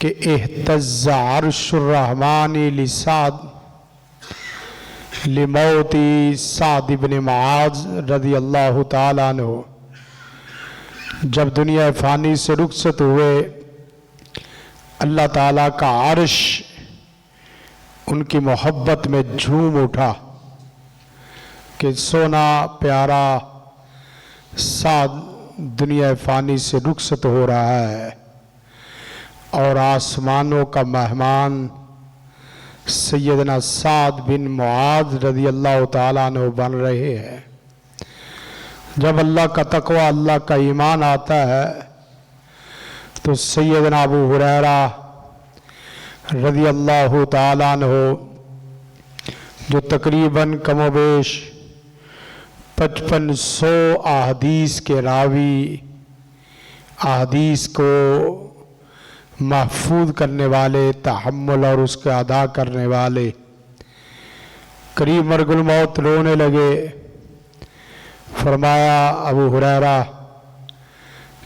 کہ اہتز عرش الرحمن لسعد لموت سعد بن معاذ رضی اللہ تعالیٰ عنہ، جب دنیا فانی سے رخصت ہوئے اللہ تعالیٰ کا عرش ان کی محبت میں جھوم اٹھا کہ سونا پیارا سعد دنیا فانی سے رخصت ہو رہا ہے اور آسمانوں کا مہمان سیدنا سعد بن معاذ رضی اللہ تعالیٰ عنہ بن رہے ہیں۔ جب اللہ کا تقوی، اللہ کا ایمان آتا ہے تو سیدنا ابو ہریرہ رضی اللہ تعالیٰ عنہ جو تقریباً کم و بیش 5500 احادیث کے راوی، احادیث کو محفوظ کرنے والے، تحمل اور اس کے ادا کرنے والے، قریب مرگ الموت رونے لگے۔ فرمایا ابو ہریرہ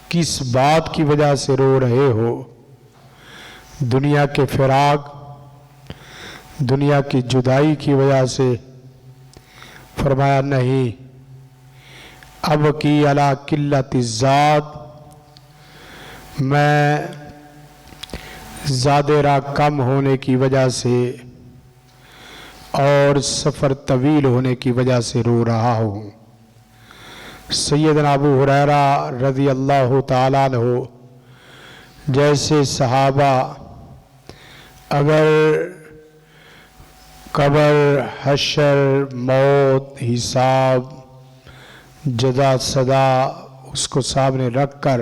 کس بات کی وجہ سے رو رہے ہو؟ دنیا کے فراق، دنیا کی جدائی کی وجہ سے؟ فرمایا نہیں، اب کی علی قلت الزاد، میں زادِ راہ کم ہونے کی وجہ سے اور سفر طویل ہونے کی وجہ سے رو رہا ہوں۔ سیدنا ابو ہریرہ رضی اللہ تعالیٰ عنہ جیسے صحابہ اگر قبر، حشر، موت، حساب، جزا سزا اس کو سامنے رکھ کر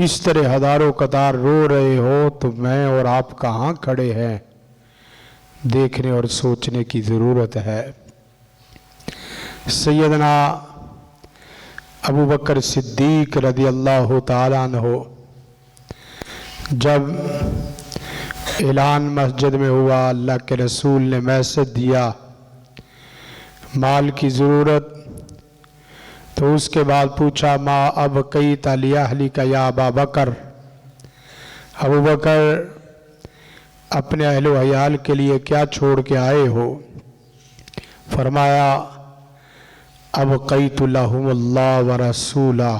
اس طرح ہزاروں قطار رو رہے ہو تو میں اور آپ کہاں کھڑے ہیں؟ دیکھنے اور سوچنے کی ضرورت ہے۔ سیدنا ابو بکر صدیق رضی اللہ تعالیٰ عنہ جب اعلان مسجد میں ہوا، اللہ کے رسول نے میسج دیا مال کی ضرورت، تو اس کے بعد پوچھا ما ابقیت لی اہلک یا ابا بکر، ابو بکر اپنے اہل و عیال کے لیے کیا چھوڑ کے آئے ہو؟ فرمایا ابقیت لہم اللہ ورسولہ،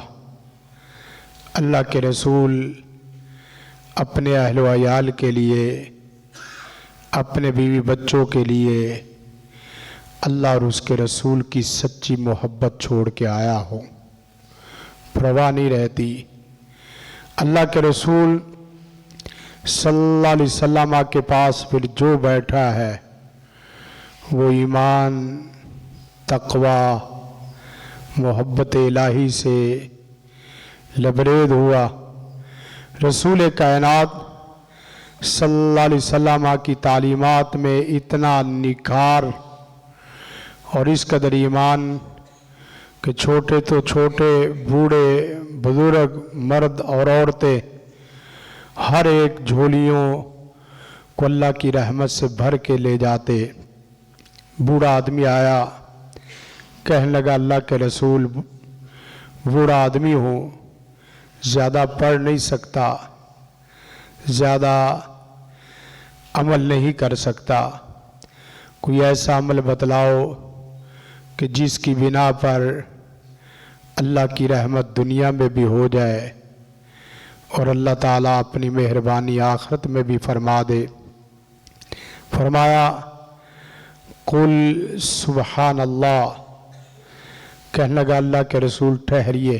اللہ کے رسول اپنے اہل و عیال کے لیے، اپنے بیوی بچوں کے لیے اللہ اور اس کے رسول کی سچی محبت چھوڑ کے آیا ہوں، پرواہ نہیں رہتی۔ اللہ کے رسول صلی اللہ علیہ وسلم کے پاس پھر جو بیٹھا ہے وہ ایمان، تقوی، محبت الہی سے لبریز ہوا۔ رسول کائنات صلی اللہ علیہ وسلم کی تعلیمات میں اتنا نکھار اور اس قدر ایمان کہ چھوٹے تو چھوٹے، بوڑھے، بزرگ، مرد اور عورتیں ہر ایک جھولیوں کو اللہ کی رحمت سے بھر کے لے جاتے۔ بوڑھا آدمی آیا، کہنے لگا اللہ کے رسول بوڑھا آدمی ہوں، زیادہ پڑھ نہیں سکتا، زیادہ عمل نہیں کر سکتا، کوئی ایسا عمل بتلاؤ کہ جس کی بنا پر اللہ کی رحمت دنیا میں بھی ہو جائے اور اللہ تعالیٰ اپنی مہربانی آخرت میں بھی فرما دے۔ فرمایا قل سبحان اللہ، کہنے لگا اللہ کے رسول ٹھہریے،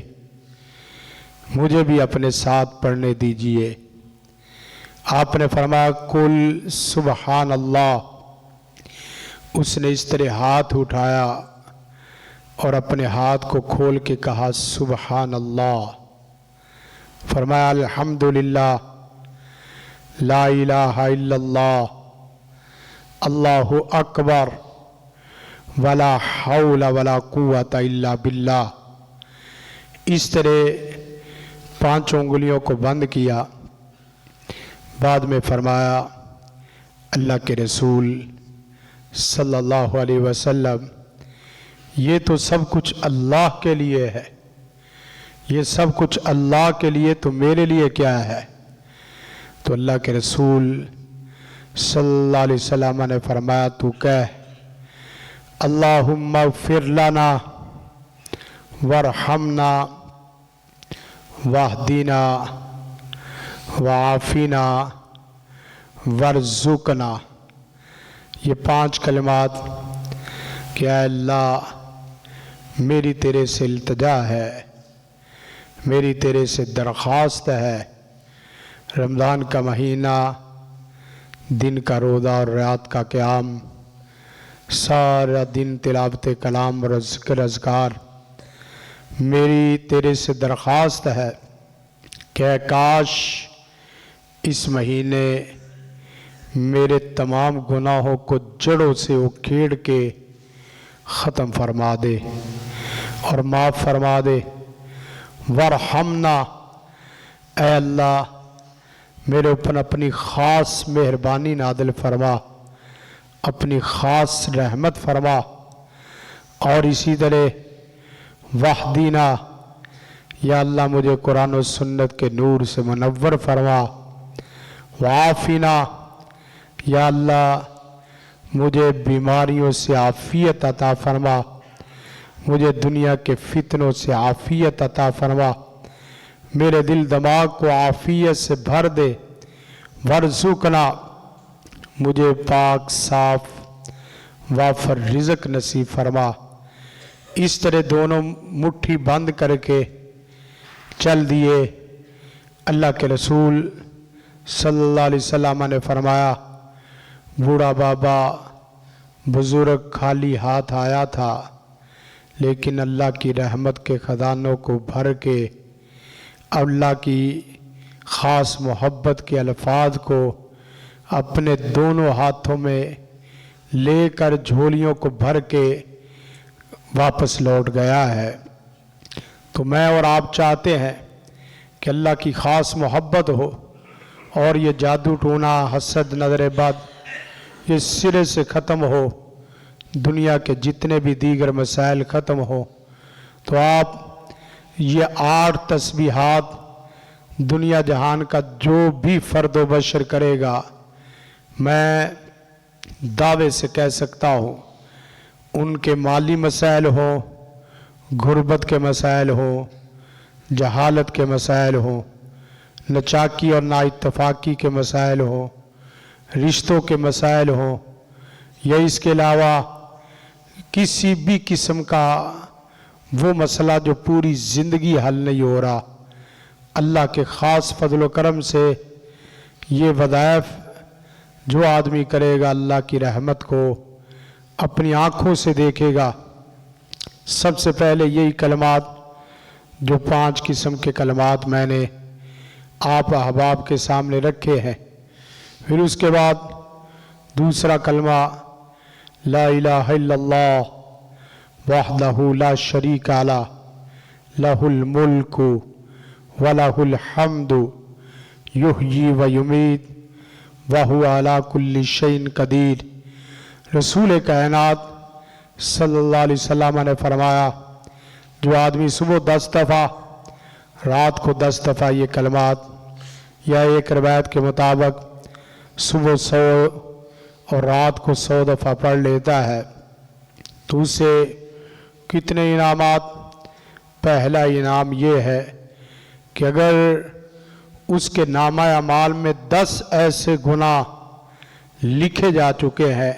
مجھے بھی اپنے ساتھ پڑھنے دیجئے۔ آپ نے فرمایا قل سبحان اللہ، اس نے اس طرح ہاتھ اٹھایا اور اپنے ہاتھ کو کھول کے کہا سبحان اللہ۔ فرمایا الحمدللہ، لا الہ الا اللہ، اللہ اکبر، ولا حول ولا قوت الا باللہ۔ اس طرح 5 انگلیوں کو بند کیا، بعد میں فرمایا اللہ کے رسول صلی اللہ علیہ وسلم یہ تو سب کچھ اللہ کے لیے ہے، یہ سب کچھ اللہ کے لیے، تو میرے لیے کیا ہے؟ تو اللہ کے رسول صلی اللہ علیہ وسلم نے فرمایا تو کہہ اللہم اغفر لنا وارحمنا واہدنا وعافنا وارزقنا. یہ 5 کلمات کہ اے اللہ میری تیرے سے التجا ہے، میری تیرے سے درخواست ہے. رمضان کا مہینہ، دن کا روزہ اور رات کا قیام، سارا دن تلاوت کلام اور ذکر اذکار. میری تیرے سے درخواست ہے کہ کاش اس مہینے میرے تمام گناہوں کو جڑوں سے اکھیڑ کے ختم فرما دے اور معاف فرما دے. وارحمنا، اے اللہ میرے اوپر اپنی خاص مہربانی نازل فرما، اپنی خاص رحمت فرما. اور اسی طرح واہدنا، یا اللہ مجھے قرآن و سنت کے نور سے منور فرما. وعافنا، یا اللہ مجھے بیماریوں سے عافیت عطا فرما، مجھے دنیا کے فتنوں سے عافیت عطا فرما، میرے دل دماغ کو عافیت سے بھر دے. ورزقنا، مجھے پاک صاف وافر رزق نصیب فرما. اس طرح دونوں مٹھی بند کر کے چل دیے. اللہ کے رسول صلی اللہ علیہ وسلم نے فرمایا بوڑھا بابا بزرگ خالی ہاتھ آیا تھا، لیکن اللہ کی رحمت کے خزانوں کو بھر کے اللہ کی خاص محبت کے الفاظ کو اپنے دونوں ہاتھوں میں لے کر جھولیوں کو بھر کے واپس لوٹ گیا ہے. تو میں اور آپ چاہتے ہیں کہ اللہ کی خاص محبت ہو اور یہ جادو ٹونا، حسد، نظر بد یہ سرے سے ختم ہو، دنیا کے جتنے بھی دیگر مسائل ختم ہو. تو آپ یہ 8 تسبیحات دنیا جہان کا جو بھی فرد و بشر کرے گا، میں دعوے سے کہہ سکتا ہوں ان کے مالی مسائل ہوں، غربت کے مسائل ہوں، جہالت کے مسائل ہوں، نچاکی اور نااتفاقی کے مسائل ہوں، رشتوں کے مسائل ہوں، یا اس کے علاوہ کسی بھی قسم کا وہ مسئلہ جو پوری زندگی حل نہیں ہو رہا، اللہ کے خاص فضل و کرم سے یہ وظائف جو آدمی کرے گا اللہ کی رحمت کو اپنی آنکھوں سے دیکھے گا. سب سے پہلے یہی کلمات جو 5 قسم کے کلمات میں نے آپ احباب کے سامنے رکھے ہیں. پھر اس کے بعد دوسرا کلمہ لا الہ الا اللہ وحدہ لا شریک لہ لہ الملک ولہ الحمد یحیی و یمیت وہو علی کل شیء قدیر. رسول کائنات صلی اللہ علیہ وسلم نے فرمایا جو آدمی صبح 10 دفعہ رات کو 10 دفعہ یہ کلمات، یا ایک روایت کے مطابق صبح 100 اور رات کو 100 دفعہ پڑھ لیتا ہے تو اسے کتنے انعامات. پہلا انعام یہ ہے کہ اگر اس کے نامہ اعمال میں 10 ایسے گناہ لکھے جا چکے ہیں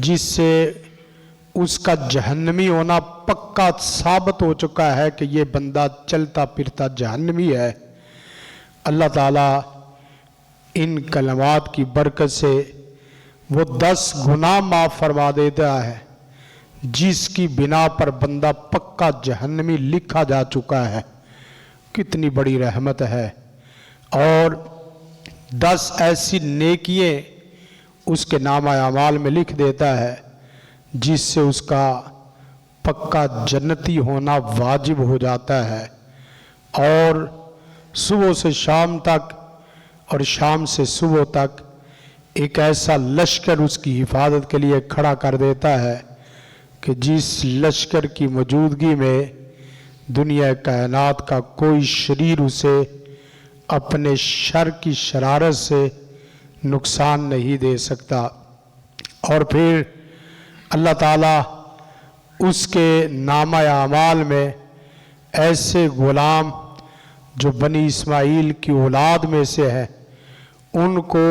جس سے اس کا جہنمی ہونا پکا ثابت ہو چکا ہے کہ یہ بندہ چلتا پھرتا جہنمی ہے، اللہ تعالیٰ ان کلمات کی برکت سے وہ 10 گناہ معاف فرما دیتا ہے جس کی بنا پر بندہ پکا جہنمی لکھا جا چکا ہے. کتنی بڑی رحمت ہے. اور 10 ایسی نیکیاں اس کے نامہ اعمال میں لکھ دیتا ہے جس سے اس کا پکا جنتی ہونا واجب ہو جاتا ہے. اور صبح سے شام تک اور شام سے صبح تک ایک ایسا لشکر اس کی حفاظت کے لیے کھڑا کر دیتا ہے کہ جس لشکر کی موجودگی میں دنیا کائنات کا کوئی شریر اسے اپنے شر کی شرارت سے نقصان نہیں دے سکتا۔ اور پھر اللہ تعالیٰ اس کے نامہ اعمال میں ایسے غلام جو بنی اسماعیل کی اولاد میں سے ہے ان کو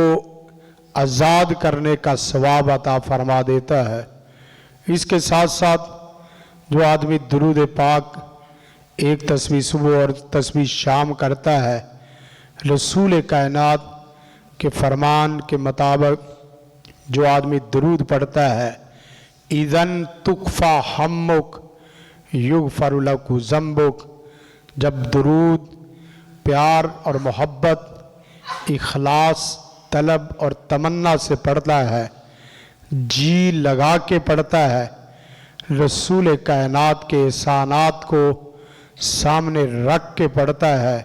آزاد کرنے کا ثواب عطا فرما دیتا ہے۔ اس کے ساتھ ساتھ جو آدمی درود پاک ایک تسبیح صبح اور تسبیح شام کرتا ہے، رسول کائنات کے فرمان کے مطابق جو آدمی درود پڑھتا ہے، اذن تکفا ہمک یغفر لک ذنبک، جب درود پیار اور محبت، اخلاص، طلب اور تمنا سے پڑھتا ہے، جی لگا کے پڑھتا ہے، رسول کائنات کے احسانات کو سامنے رکھ کے پڑھتا ہے،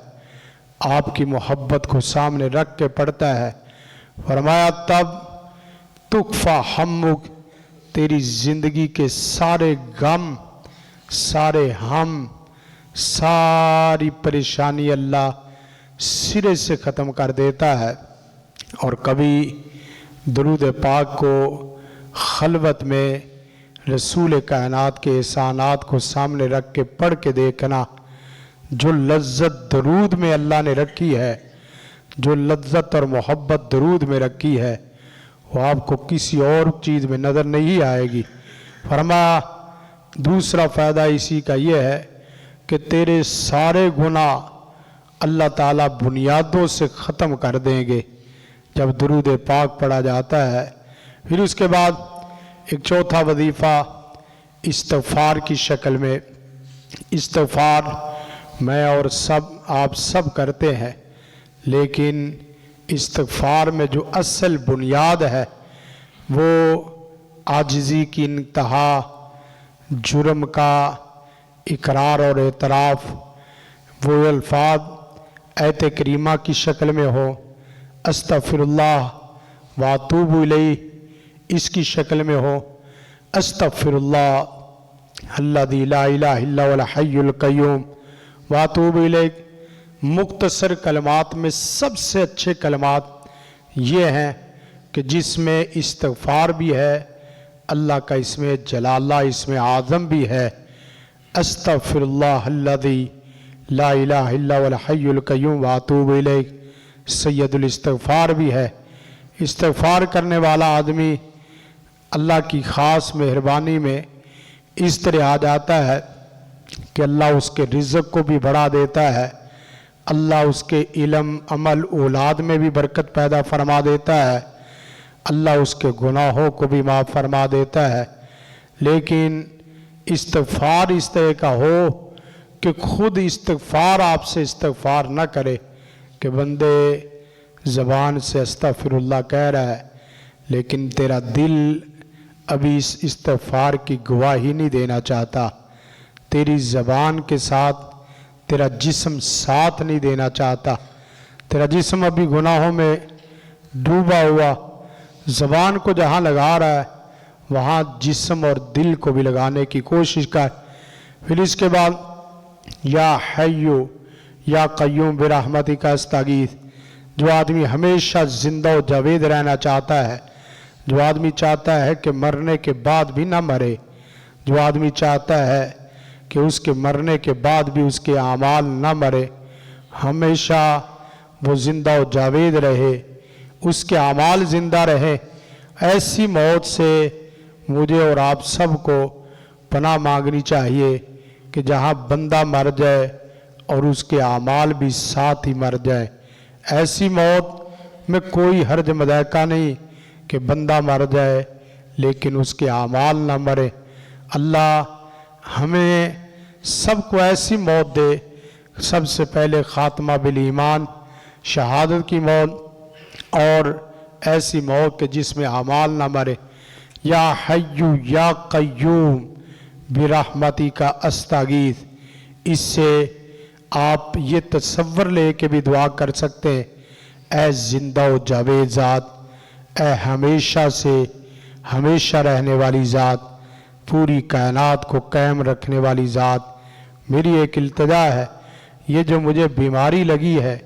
آپ کی محبت کو سامنے رکھ کے پڑھتا ہے، فرمایا تب تکفا ہمک، تیری زندگی کے سارے غم، سارے ہم، ساری پریشانی اللہ سرے سے ختم کر دیتا ہے۔ اور کبھی درود پاک کو خلوت میں رسول کائنات کے احسانات کو سامنے رکھ کے پڑھ کے دیکھنا، جو لذت درود میں اللہ نے رکھی ہے، جو لذت اور محبت درود میں رکھی ہے، وہ آپ کو کسی اور چیز میں نظر نہیں آئے گی۔ فرمایا دوسرا فائدہ اسی کا یہ ہے کہ تیرے سارے گناہ اللہ تعالیٰ بنیادوں سے ختم کر دیں گے جب درود پاک پڑھا جاتا ہے۔ پھر اس کے بعد ایک چوتھا وظیفہ استغفار کی شکل میں، استغفار میں اور آپ سب کرتے ہیں، لیکن استغفار میں جو اصل بنیاد ہے وہ عاجزی کی انتہا، جرم کا اقرار اور اعتراف، وہ الفاظ آیت کریمہ کی شکل میں ہو، استغفر اللہ واتوب الیہ اس کی شکل میں ہو، استغفر اللہ الذی لا الہ الا هو الحی القیوم واتوب الیہ۔ مختصر کلمات میں سب سے اچھے کلمات یہ ہیں کہ جس میں استغفار بھی ہے، اللہ کا اسم جلالہ، اسم اعظم بھی ہے، استغفر اللہ الذی لا الہ الا هو الحی القیوم واتوب الیہ، سید الاستغفار بھی ہے۔ استغفار کرنے والا آدمی اللہ کی خاص مہربانی میں اس طرح آ جاتا ہے کہ اللہ اس کے رزق کو بھی بڑھا دیتا ہے، اللہ اس کے علم، عمل، اولاد میں بھی برکت پیدا فرما دیتا ہے، اللہ اس کے گناہوں کو بھی معاف فرما دیتا ہے۔ لیکن استغفار اس طرح کا ہو کہ خود استغفار آپ سے استغفار نہ کرے، کہ بندے زبان سے استغفر اللہ کہہ رہا ہے لیکن تیرا دل ابھی اس استغفار کی گواہی نہیں دینا چاہتا، تیری زبان کے ساتھ تیرا جسم ساتھ نہیں دینا چاہتا، تیرا جسم ابھی گناہوں میں ڈوبا ہوا، زبان کو جہاں لگا رہا ہے وہاں جسم اور دل کو بھی لگانے کی کوشش کر۔ پھر اس کے بعد یا حیو یا قیوم برحمتک استغیث، جو آدمی ہمیشہ زندہ و جاوید رہنا چاہتا ہے، جو آدمی چاہتا ہے کہ مرنے کے بعد بھی نہ مرے، جو آدمی چاہتا ہے کہ اس کے مرنے کے بعد بھی اس کے اعمال نہ مرے، ہمیشہ وہ زندہ و جاوید رہے، اس کے اعمال زندہ رہے، ایسی موت سے مجھے اور آپ سب کو پناہ مانگنی چاہیے کہ جہاں بندہ مر جائے اور اس کے اعمال بھی ساتھ ہی مر جائے۔ ایسی موت میں کوئی حرج مذائقہ نہیں کہ بندہ مر جائے لیکن اس کے اعمال نہ مرے۔ اللہ ہمیں سب کو ایسی موت دے، سب سے پہلے خاتمہ بالایمان، شہادت کی موت، اور ایسی موت کہ جس میں اعمال نہ مرے۔ یا حیو یا قیوم برحمتک استغیث، اس سے آپ یہ تصور لے کے بھی دعا کر سکتے ہیں، اے زندہ و جاوید ذات، اے ہمیشہ سے ہمیشہ رہنے والی ذات، پوری کائنات کو قائم رکھنے والی ذات، میری ایک التجا ہے، یہ جو مجھے بیماری لگی ہے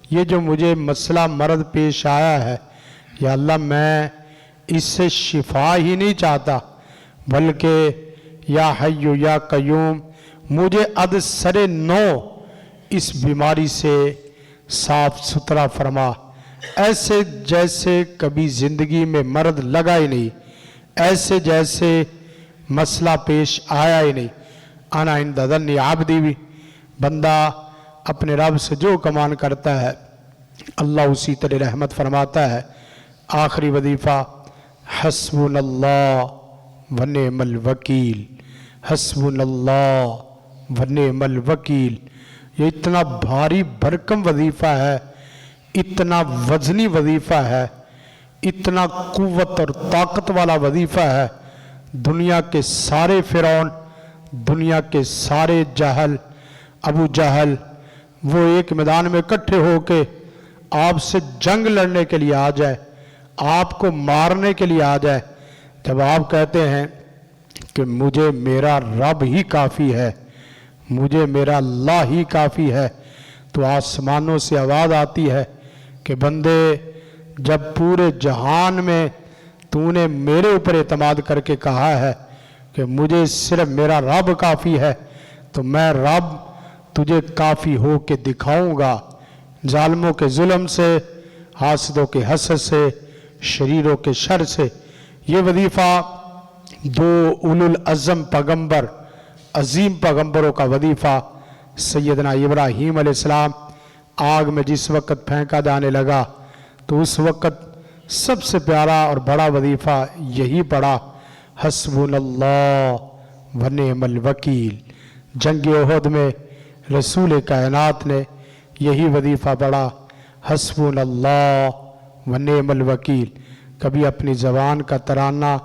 یہ جو مجھے مسئلہ مرض پیش آیا ہے یا اللہ میں اس سے شفا ہی نہیں چاہتا، بلکہ یا حیو یا قیوم مجھے از سر نو اس بیماری سے صاف ستھرا فرما، ایسے جیسے کبھی زندگی میں مرض لگا ہی نہیں، ایسے جیسے مسئلہ پیش آیا ہی نہیں۔ انا عند ظن عبدی بھی، بندہ اپنے رب سے جو کمان کرتا ہے اللہ اسی طرح رحمت فرماتا ہے۔ آخری وظیفہ حسبنا اللہ ونعم الوکیل، حسبنا اللہ ونعم الوکیل۔ یہ اتنا بھاری بھرکم وظیفہ ہے، اتنا وزنی وظیفہ ہے، اتنا قوت اور طاقت والا وظیفہ ہے۔ دنیا کے سارے فرعون، دنیا کے سارے جہل، ابو جہل، وہ ایک میدان میں اکٹھے ہو کے آپ سے جنگ لڑنے کے لیے آ جائے، آپ کو مارنے کے لیے آ جائے، جب آپ کہتے ہیں کہ مجھے میرا رب ہی کافی ہے، مجھے میرا اللہ ہی کافی ہے، تو آسمانوں سے آواز آتی ہے کہ بندے جب پورے جہان میں تو نے میرے اوپر اعتماد کر کے کہا ہے کہ مجھے صرف میرا رب کافی ہے، تو میں رب تجھے کافی ہو کے دکھاؤں گا، ظالموں کے ظلم سے، حاسدوں کے حسد سے، شریروں کے شر سے۔ یہ وظیفہ دو اولو العزم پیغمبر، عظیم پیغمبروں کا وظیفہ، سیدنا ابراہیم علیہ السلام آگ میں جس وقت پھینکا جانے لگا تو اس وقت سب سے پیارا اور بڑا وظیفہ یہی پڑا، حسبنا اللہ ونعم الوکیل۔ جنگ احد میں رسول کائنات نے یہی وظیفہ پڑھا، حسبنا اللہ ونعم الوکیل۔ کبھی اپنی زبان کا ترانہ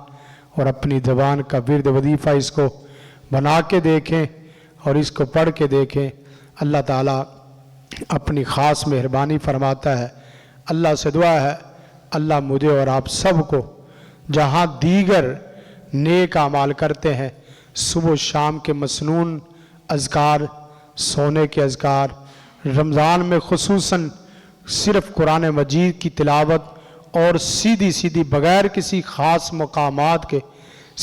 اور اپنی زبان کا ورد وظیفہ اس کو بنا کے دیکھیں اور اس کو پڑھ کے دیکھیں، اللہ تعالیٰ اپنی خاص مہربانی فرماتا ہے۔ اللہ سے دعا ہے اللہ مجھے اور آپ سب کو جہاں دیگر نیک اعمال کرتے ہیں، صبح و شام کے مسنون اذکار، سونے کے اذکار، رمضان میں خصوصاً صرف قرآن مجید کی تلاوت اور سیدھی سیدھی بغیر کسی خاص مقامات کے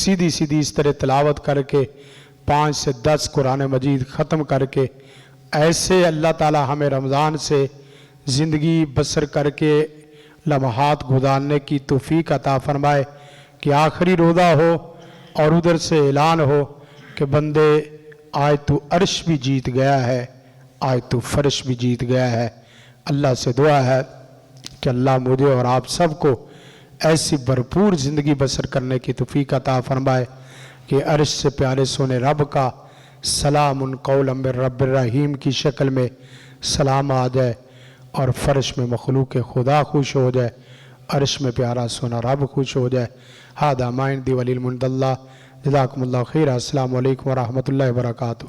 سیدھی سیدھی اس طرح تلاوت کر کے 5 سے 10 قرآن مجید ختم کر کے، ایسے اللہ تعالی ہمیں رمضان سے زندگی بسر کر کے لمحات گزارنے کی توفیق عطا فرمائے کہ آخری روزہ ہو اور ادھر سے اعلان ہو کہ بندے آج تو عرش بھی جیت گیا ہے، آج تو فرش بھی جیت گیا ہے۔ اللہ سے دعا ہے کہ اللہ مجھے اور آپ سب کو ایسی بھرپور زندگی بسر کرنے کی توفیق عطا فرمائے کہ عرش سے پیارے سونے رب کا سلام قولا من رب الرحیم کی شکل میں سلام آ جائے اور فرش میں مخلوق خدا خوش ہو جائے، عرش میں پیارا سونا رب خوش ہو جائے۔ ہادہ ما عندی ولی المند اللہ، جزاکم اللہ خیر۔ السلام علیکم ورحمۃ اللہ وبرکاتہ۔